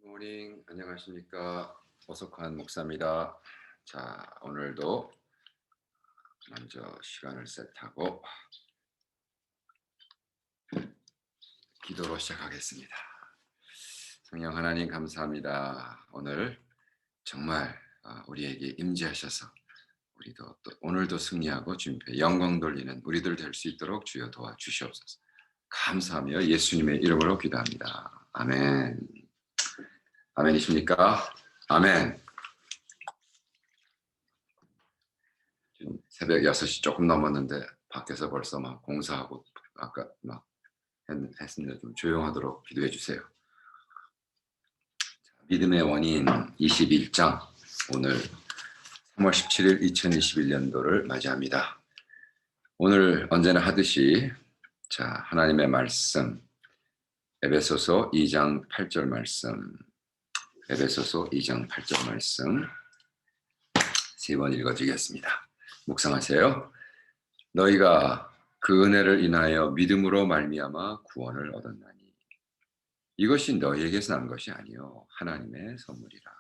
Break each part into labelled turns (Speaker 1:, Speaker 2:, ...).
Speaker 1: 굿모닝, 안녕하십니까. 오석환 목사입니다. 자, 오늘도 먼저 시간을 세트하고 기도로 시작하겠습니다. 성령 하나님 감사합니다. 오늘 정말 우리에게 임재하셔서 우리도 또 오늘도 승리하고 주님께 영광 돌리는 우리들 될 수 있도록 주여 도와주시옵소서. 감사하며 예수님의 이름으로 기도합니다. 아멘. 아멘이십니까? 아멘. 지금 새벽 6시 조금 넘었는데 밖에서 벌써 막 공사하고 아까 막 했는데 좀 조용하도록 기도해 주세요. 믿음의 원인 21장, 오늘 3월 17일 2021년도를 맞이합니다. 오늘 언제나 하듯이 하나님의 말씀 에베소서 2장 8절 말씀, 에베소서 2장 8절 말씀 세 번 읽어주겠습니다. 묵상하세요. 너희가 그 은혜를 인하여 믿음으로 말미암아 구원을 얻었나니 이것이 너희에게서 난 것이 아니요 하나님의 선물이라.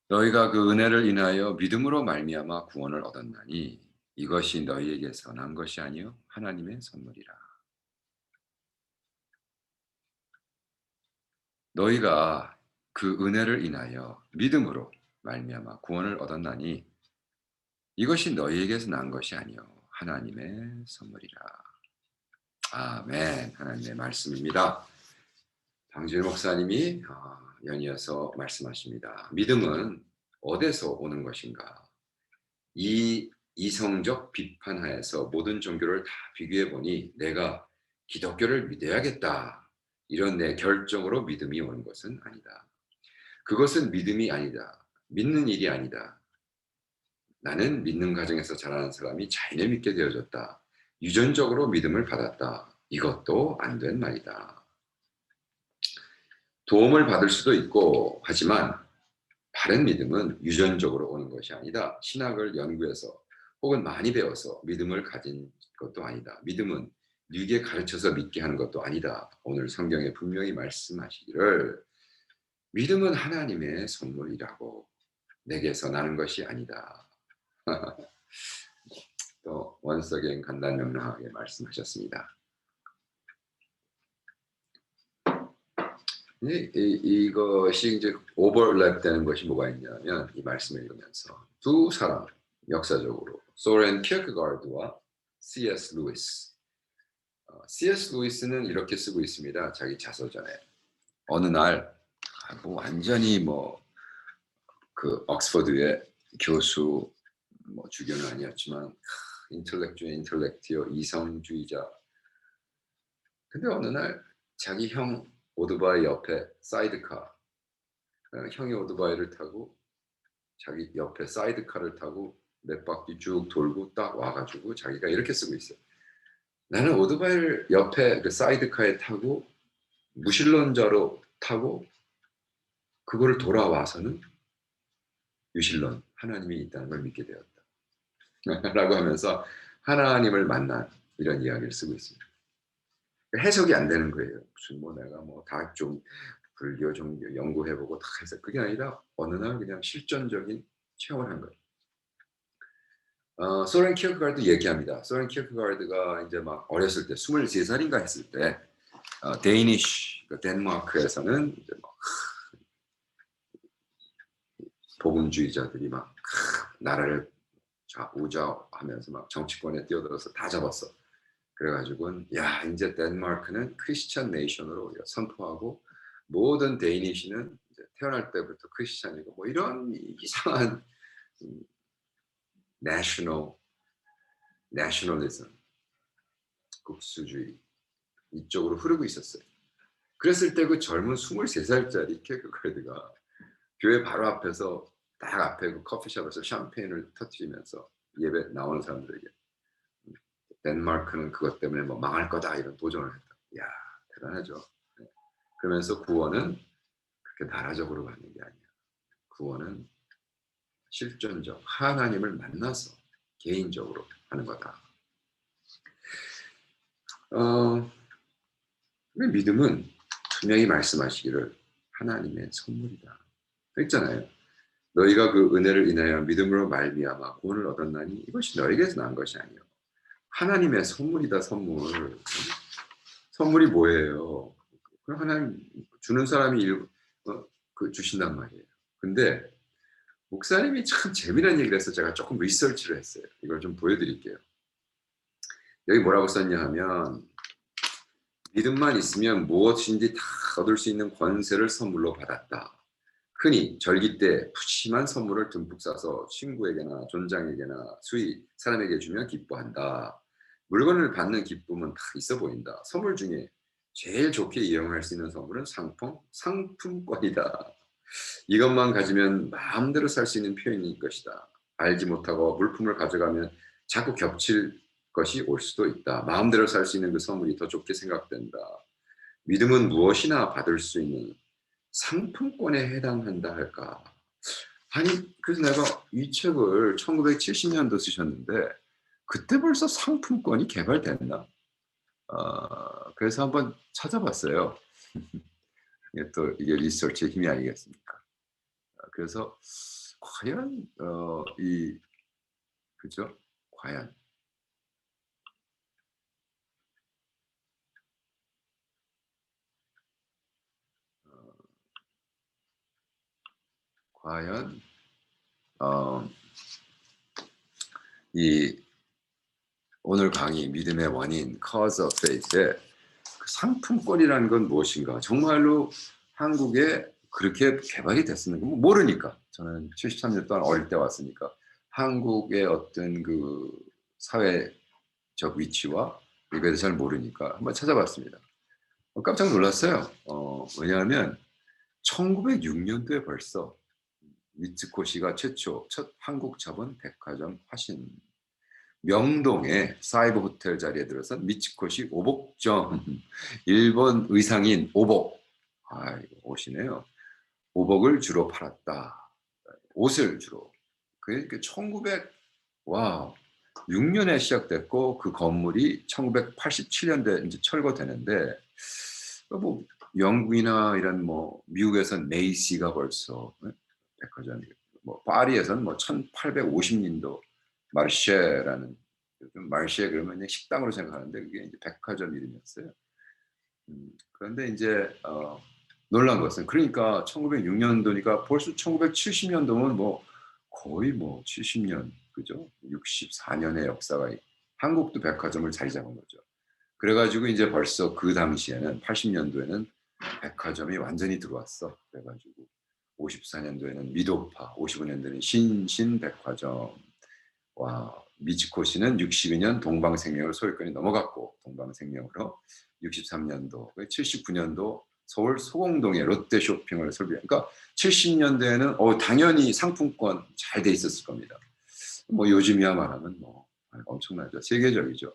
Speaker 1: 너희가 그 은혜를 인하여 믿음으로 말미암아 구원을 얻었나니 이것이 너희에게서 난 것이 아니요 하나님의 선물이라. 너희가 그 은혜를 인하여 믿음으로 말미암아 구원을 얻었나니 이것이 너희에게서 난 것이 아니요 하나님의 선물이라. 아멘. 하나님의 말씀입니다. 방질 목사님이 연이어서 말씀하십니다. 믿음은 어디서 오는 것인가? 이 이성적 비판하에서 모든 종교를 다 비교해 보니 내가 기독교를 믿어야겠다, 이런 내 결정으로 믿음이 오는 것은 아니다. 그것은 믿음이 아니다. 믿는 일이 아니다. 나는 믿는 가정에서 자라는 사람이 자연히 믿게 되어졌다. 유전적으로 믿음을 받았다. 이것도 안 된 말이다. 도움을 받을 수도 있고 하지만 바른 믿음은 유전적으로 오는 것이 아니다. 신학을 연구해서 혹은 많이 배워서 믿음을 가진 것도 아니다. 믿음은 누구에게 가르쳐서 믿게 하는 것도 아니다. 오늘 성경에 분명히 말씀하시기를 믿음은 하나님의 선물이라고, 내게서 나는 것이 아니다. 또 once again 간단명랑하게 말씀하셨습니다. 이것이 이제 오버랩 되는 것이 뭐가 있냐면, 이 말씀을 읽으면서 두 사람, 역사적으로 소렌 키어크가르드와 C.S. 루이스. C.S. 루이스는 이렇게 쓰고 있습니다. 자기 자서전에 어느 날 완전히 그 옥스퍼드의 교수, 주교는 아니었지만 인텔렉티어 이성주의자. 근데 어느 날 자기 형 오토바이 옆에 사이드카, 형이 오토바이를 타고 자기 옆에 사이드카를 타고 몇 바퀴 쭉 돌고 딱 와가지고 자기가 이렇게 쓰고 있어요. 나는 오토바이를 옆에 그 사이드카에 타고 무신론자로 타고 그거를 돌아와서는 유신론, 하나님이 있다는 걸 믿게 되었다. 라고 하면서 하나님을 만난 이런 이야기를 쓰고 있습니다. 해석이 안 되는 거예요. 무슨 내가 다 좀 불교 좀 연구해보고 다 해서, 그게 아니라 어느 날 그냥 실전적인 체험을 한 거예요. 소렌 키어크가르드 얘기합니다. 소렌 키어크가르드가 이제 막 어렸을 때 23살인가 했을 때 데이니쉬, 덴마크에서는 이제 복음주의자들이 막 나라를 우자하면서 막 정치권에 뛰어들어서 다 잡았어. 그래가지고 야, 이제 덴마크는 크리스천 네이션으로 선포하고 모든 데이니시는 이제 태어날 때부터 크리스천이고 이런 이상한 내셔널리즘, 국수주의 이쪽으로 흐르고 있었어요. 그랬을 때 그 젊은 23살짜리 케크가르드가 교회 바로 앞에서 딱 앞에 그 커피숍에서 샴페인을 터뜨리면서 예배 나오는 사람들에게 덴마크는 그것 때문에 망할 거다, 이런 도전을 했다. 이야, 대단하죠. 네. 그러면서 구원은 그렇게 나라적으로 가는 게 아니야. 구원은 실존적 하나님을 만나서 개인적으로 하는 거다. 믿음은 분명히 말씀하시기를 하나님의 선물이다. 했잖아요. 너희가 그 은혜를 인하여 믿음으로 말미암아 구원을 얻었나니 이것이 너에게서 난 것이 아니요 하나님의 선물이다. 선물. 선물이 뭐예요? 하나님 주는 사람이 주신단 말이에요. 근데 목사님이 참 재미난 얘기를 해서 제가 조금 리서치를 했어요. 이걸 좀 보여드릴게요. 여기 뭐라고 썼냐 하면 믿음만 있으면 무엇인지 다 얻을 수 있는 권세를 선물로 받았다. 흔히 절기 때 푸짐한 선물을 듬뿍 싸서 친구에게나 존장에게나 수의 사람에게 주면 기뻐한다. 물건을 받는 기쁨은 다 있어 보인다. 선물 중에 제일 좋게 이용할 수 있는 선물은 상품권이다. 이것만 가지면 마음대로 살 수 있는 표현일 것이다. 알지 못하고 물품을 가져가면 자꾸 겹칠 것이 올 수도 있다. 마음대로 살 수 있는 그 선물이 더 좋게 생각된다. 믿음은 무엇이나 받을 수 있는 상품권에 해당한다 할까? 아니, 그래서 내가 이 책을 1970년도 쓰셨는데 그때 벌써 상품권이 개발됐나? 그래서 한번 찾아봤어요. 이게 또 이게 리서치의 힘이 아니겠습니까? 그래서 과연 그죠? 과연 과연 이 오늘 강의 믿음의 원인 cause of faith의 그 상품권이라는 건 무엇인가? 정말로 한국에 그렇게 개발이 됐었는가? 모르니까. 저는 73년 동안 어릴 때 왔으니까 한국의 어떤 그 사회적 위치와 이거에 대해서 잘 모르니까 한번 찾아봤습니다. 깜짝 놀랐어요. 왜냐하면 1906년도에 벌써 미츠코시가 최초 첫 한국 자본 백화점 화신 명동에 사이버 호텔 자리에 들어선 미츠코시 오복점 일본 의상인 오복 옷이네요. 오복을 주로 팔았다. 옷을 주로. 그게 1906년에 시작됐고 그 건물이 1987년도에 이제 철거되는데 뭐 영국이나 이런 뭐 미국에선 메이시가 벌써 백화점이 뭐 파리에서는 뭐 1850년도 마르쉐라는 마르쉐 그러면 그냥 식당으로 생각하는데 그게 이제 백화점 이름이었어요. 그런데 이제 놀란 것은 그러니까 1906년도니까 벌써 1970년도면 뭐 거의 뭐 70년 그죠? 64년의 역사가 한국도 백화점을 자리 잡은 거죠. 그래가지고 이제 벌써 그 당시에는 80년도에는 백화점이 완전히 들어왔어. 그래가지고 54년도에는 미도파, 55년도에는 신신백화점. 미츠코시는 62년 동방생명으로 소유권이 넘어갔고 동방생명으로 63년도, 79년도 서울 소공동에 롯데쇼핑을 설비. 그러니까 70년대에는 당연히 상품권 잘 돼 있었을 겁니다. 뭐 요즘이야 말하면 뭐 엄청나죠. 세계적이죠.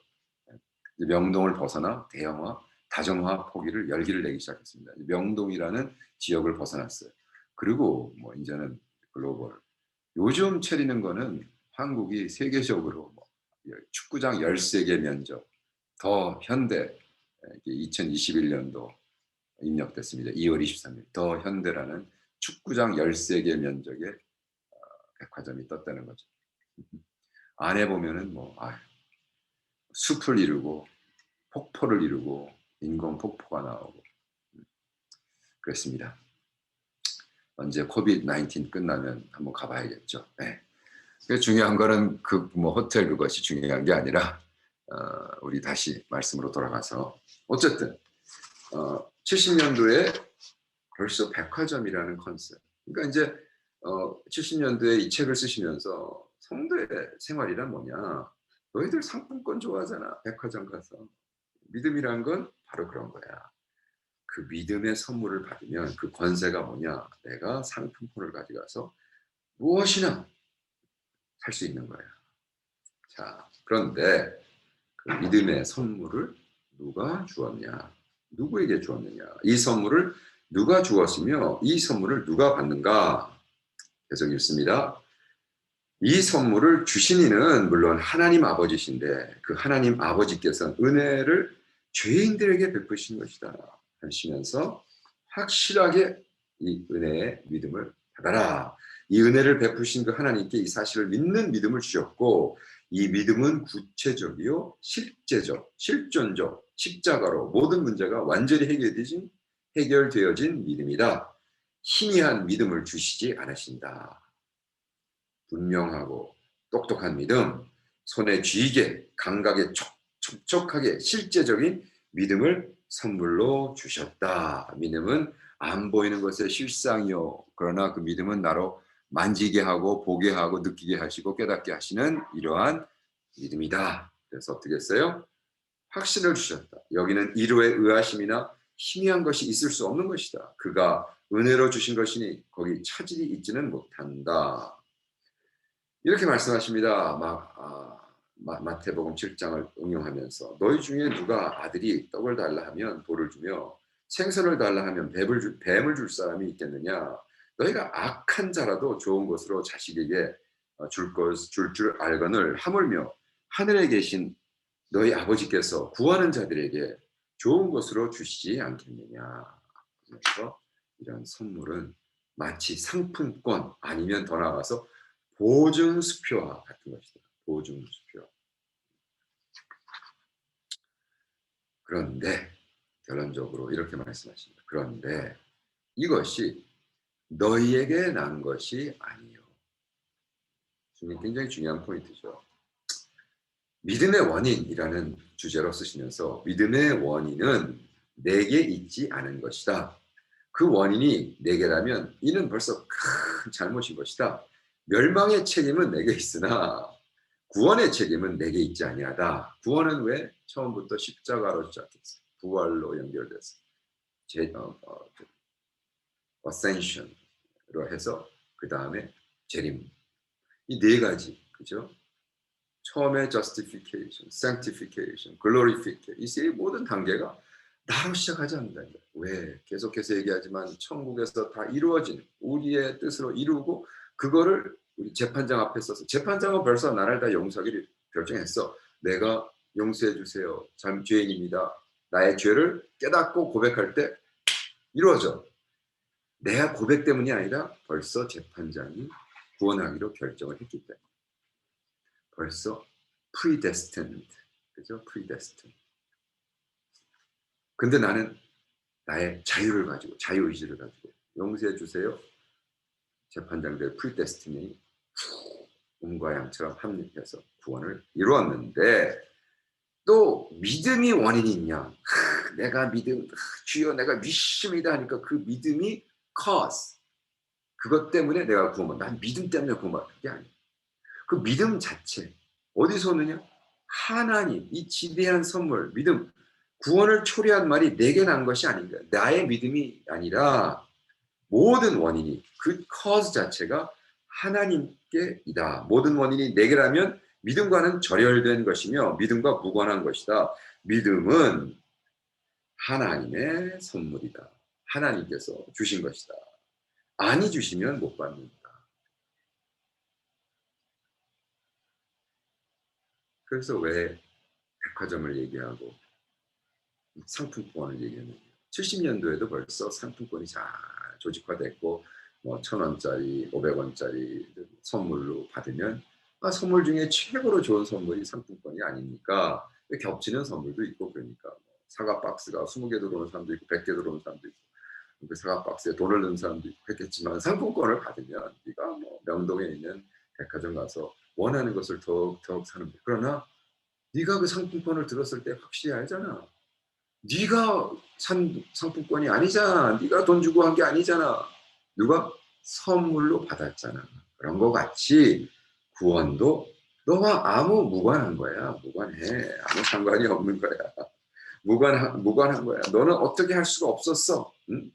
Speaker 1: 명동을 벗어나 대형화, 다정화 포기를 열기를 내기 시작했습니다. 명동이라는 지역을 벗어났어요. 그리고 뭐 이제는 글로벌. 요즘 차리는 거는 한국이 세계적으로 뭐 축구장 13개 면적, 더 현대 2021년도 입력됐습니다. 2월 23일 더 현대라는 축구장 13개 면적의 백화점이 떴다는 거죠. 안에 보면은 뭐 숲을 이루고 폭포를 이루고 인공 폭포가 나오고 그랬습니다. 언제 코비드-19 끝나면 한번 가봐야겠죠. 네. 중요한 거는 그 뭐 호텔 그것이 중요한 게 아니라 우리 다시 말씀으로 돌아가서 어쨌든 70년도에 벌써 백화점이라는 컨셉. 그러니까 이제 70년도에 이 책을 쓰시면서 성도의 생활이란 뭐냐? 너희들 상품권 좋아하잖아. 백화점 가서. 믿음이란 건 바로 그런 거야. 그 믿음의 선물을 받으면 그 권세가 뭐냐? 내가 상품권을 가져가서 무엇이나 살 수 있는 거야. 자, 그런데 그 믿음의 선물을 누가 주었냐? 누구에게 주었느냐? 이 선물을 누가 주었으며 이 선물을 누가 받는가? 계속 읽습니다. 이 선물을 주신 이는 물론 하나님 아버지신데 그 하나님 아버지께서는 은혜를 죄인들에게 베푸신 것이다 하시면서 확실하게 이 은혜의 믿음을 받아라. 이 은혜를 베푸신 그 하나님께 이 사실을 믿는 믿음을 주셨고, 이 믿음은 구체적이요 실제적, 실존적, 십자가로 모든 문제가 완전히 해결되어진 믿음이다. 희미한 믿음을 주시지 않으신다. 분명하고 똑똑한 믿음, 손에 쥐게 감각에 촉촉하게 실제적인 믿음을 선물로 주셨다. 믿음은 안 보이는 것의 실상이요, 그러나 그 믿음은 나로 만지게 하고 보게 하고 느끼게 하시고 깨닫게 하시는 이러한 믿음이다. 그래서 어떻게 했어요? 확신을 주셨다. 여기는 이루에 의하심이나 희미한 것이 있을 수 없는 것이다. 그가 은혜로 주신 것이니 거기 차질이 있지는 못한다. 이렇게 말씀하십니다. 마태복음 7장을 응용하면서 너희 중에 누가 아들이 떡을 달라 하면 돌을 주며 생선을 달라 하면 뱀을 줄 사람이 있겠느냐? 너희가 악한 자라도 좋은 것으로 자식에게 줄 알거늘 하물며 하늘에 계신 너희 아버지께서 구하는 자들에게 좋은 것으로 주시지 않겠느냐? 그래서 이런 선물은 마치 상품권 아니면 더 나아가서 보증수표와 같은 것이다. 보증수표. 그런데 결론적으로 이렇게 말씀하십니다. 그런데 이것이 너희에게 난 것이 아니요. 굉장히 중요한 포인트죠. 믿음의 원인이라는 주제로 쓰시면서 믿음의 원인은 내게 있지 않은 것이다. 그 원인이 내게라면 이는 벌써 큰 잘못인 것이다. 멸망의 책임은 내게 있으나 구원의 책임은 내게 있지 아니하다. 구원은 왜? 처음부터 십자가로 시작했어. 부활로 연결돼서 ascension으로 해서 그 다음에 재림. 이 네 가지, 그죠? 처음에 justification, sanctification, glorification, 이 세 모든 단계가 나로 시작하지 않는다. 왜? 계속해서 얘기하지만 천국에서 다 이루어진 우리의 뜻으로 이루고 그거를 우리 재판장 앞에 서서 재판장은 벌써 나를 다 용서하기를 결정했어. 내가 용서해 주세요. 참 죄인입니다. 나의 죄를 깨닫고 고백할 때 이루어져. 내가 고백 때문이 아니라 벌써 재판장이 구원하기로 결정을 했기 때문에. 벌써 predestined, 그죠? predestined. 근데 나는 나의 자유를 가지고 자유의지를 가지고 용서해 주세요. 재판장들 predestin이 음과 양처럼 합립해서 구원을 이루었는데 또 믿음이 원인이 있냐? 내가 믿음, 주여 내가 믿습니다 하니까 그 믿음이 cause. 그것 때문에 내가 구원받. 난 믿음 때문에 구원받는 게 아니야. 그 믿음 자체 어디서 오느냐? 하나님, 이 지대한 선물, 믿음, 구원을 초래한 말이 내게 난 것이 아닌가. 나의 믿음이 아니라 모든 원인이 그 cause 자체가 하나님께이다. 모든 원인이 내게라면 믿음과는 절연된 것이며 믿음과 무관한 것이다. 믿음은 하나님의 선물이다. 하나님께서 주신 것이다. 아니 주시면 못 받는다. 그래서 왜 백화점을 얘기하고 상품권을 얘기하는 70년도에도 벌써 상품권이 잘 조직화됐고 뭐 1,000원짜리, 500원짜리 선물로 받으면 선물 중에 최고로 좋은 선물이 상품권이 아닙니까? 겹치는 선물도 있고 그러니까 사과 박스가 20개 들어오는 사람도 있고 100개 들어오는 사람도 있고 그 사과 박스에 돈을 넣는 사람도 있고 했겠지만 상품권을 받으면 네가 뭐 명동에 있는 백화점 가서 원하는 것을 더욱 사는 거야. 그러나 네가 그 상품권을 들었을 때 확실히 알잖아. 네가 산 상품권이 아니잖아. 네가 돈 주고 한 게 아니잖아. 누가 선물로 받았잖아. 그런 거 같이 구원도 너와 아무 무관한 거야. 무관해. 아무 상관이 없는 거야. 무관한 거야. 너는 어떻게 할 수가 없었어. 응?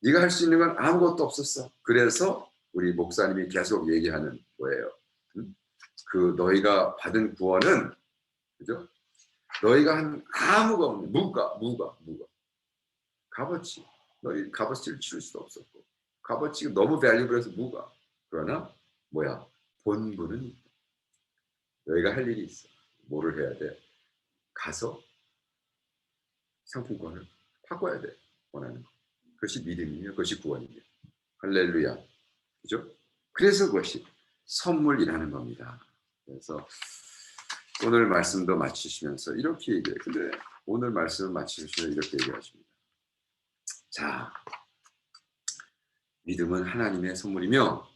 Speaker 1: 네가 할 수 있는 건 아무것도 없었어. 그래서 우리 목사님이 계속 얘기하는 거예요. 응? 그 너희가 받은 구원은, 그죠? 너희가 한 아무가 없는 무가 값어치. 너희 값어치를 치를 수도 없었고 값어치가 너무 밸류블해서 무가. 그러나 뭐야? 본분은 있다. 너희가 할 일이 있어. 뭐를 해야 돼? 가서 상품권을 바꿔야 돼. 원하는 거. 그것이 믿음이며 그것이 구원이며. 할렐루야. 그죠? 그래서 그것이 선물이라는 겁니다. 그래서 오늘 말씀도 마치시면서 이렇게 얘기해요. 근데 오늘 말씀을 마치시면서 이렇게 얘기하십니다. 자, 믿음은 하나님의 선물이며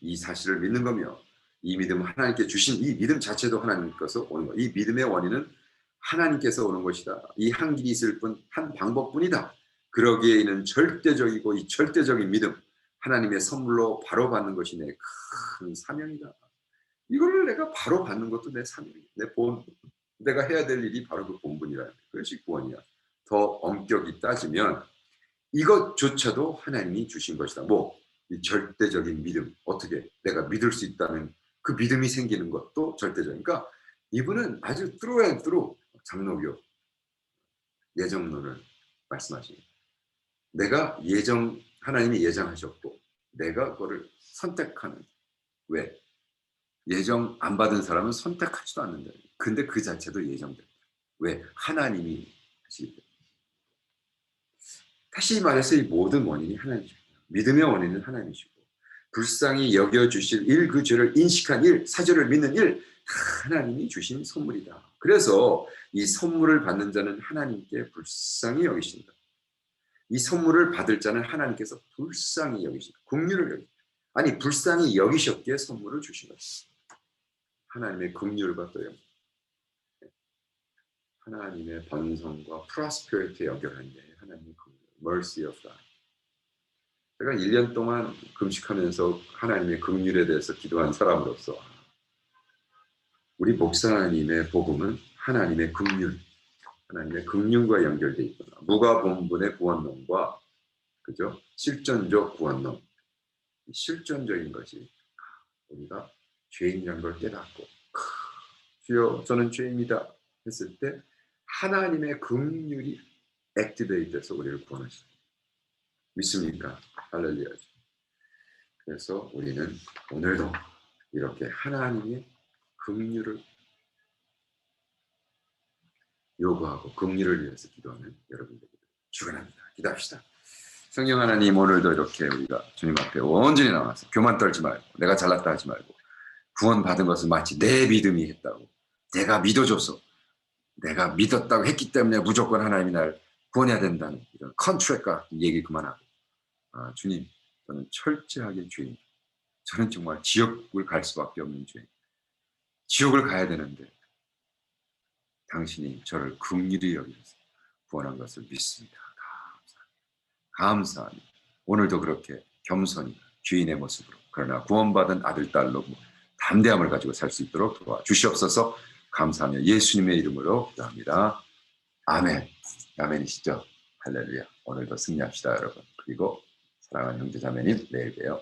Speaker 1: 이 사실을 믿는 거며 이 믿음은 하나님께 주신 이 믿음 자체도 하나님께서 오는 거. 이 믿음의 원인은 하나님께서 오는 것이다. 이 한 길이 있을 뿐 한 방법뿐이다. 그러기에 이는 절대적이고 이 절대적인 믿음 하나님의 선물로 바로 받는 것이 내 큰 사명이다. 이거를 내가 바로 받는 것도 내 사명이야. 내가 해야 될 일이 바로 그 본분이라. 그것이 구원이야. 더 엄격히 따지면 이것조차도 하나님이 주신 것이다. 뭐 이 절대적인 믿음, 어떻게 내가 믿을 수 있다는 그 믿음이 생기는 것도 절대적이니까 이분은 아주 뚜루앤뚜루 장로교 예정론을 말씀하십니다. 내가 하나님이 예정하셨고 내가 그거를 선택하는. 왜? 예정 안 받은 사람은 선택하지도 않는다. 근데 그 자체도 예정된다. 왜? 하나님이 하시기 때문에. 다시 말해서 이 모든 원인이 하나님이십니다. 믿음의 원인은 하나님이시고 불쌍히 여겨주실 일, 그 죄를 인식한 일, 사절을 믿는 일, 하나님이 주신 선물이다. 그래서 이 선물을 받는 자는 하나님께 불쌍히 여기신다. 이 선물을 받을 자는 하나님께서 불쌍히 여기신다. 긍휼을 여기신다. 아니 불쌍히 여기셨기에 선물을 주신 것입니다. 하나님의 긍휼과 또 하나님의 번성과 프로스페리티에 연결한 게 하나님의 긍휼, mercy of God. 제가 1년 동안 금식하면서 하나님의 긍휼에 대해서 기도한 사람으로서 우리 목사님의 복음은 하나님의 긍휼, 하나님의 긍휼과 연결되어 있구나. 무가본분의 구원론과 그죠? 실존적 구원론, 실존적인 것이 우리가 죄인이라는 걸 깨닫고 주여 저는 죄인이다 했을 때 하나님의 긍휼이 액티베이트해서 우리를 구원하십니다. 믿습니까? 할렐루야. 그래서 우리는 오늘도 이렇게 하나님의 긍휼을 요구하고 긍휼을 위해서 기도하는 여러분들 축원합니다. 기도합시다. 성령 하나님, 오늘도 이렇게 우리가 주님 앞에 온전히 나와서 교만 떨지 말고 내가 잘났다 하지 말고 구원받은 것은 마치 내 믿음이 했다고, 내가 믿어줘서 내가 믿었다고 했기 때문에 무조건 하나님이 날 구원해야 된다는 이런 컨트랙 같은 얘기 그만하고, 주님 저는 철저하게 죄인, 저는 정말 지옥을 갈 수밖에 없는 죄인, 지옥을 가야 되는데 당신이 저를 긍휼히 여기셔서 구원한 것을 믿습니다. 감사합니다. 오늘도 그렇게 겸손히 주인의 모습으로, 그러나 구원받은 아들, 딸로 담대함을 가지고 살 수 있도록 도와주시옵소서. 감사하며 예수님의 이름으로 기도합니다. 아멘. 아멘이시죠? 할렐루야. 오늘도 승리합시다, 여러분. 그리고 사랑하는 형제 자매님, 내일 봬요.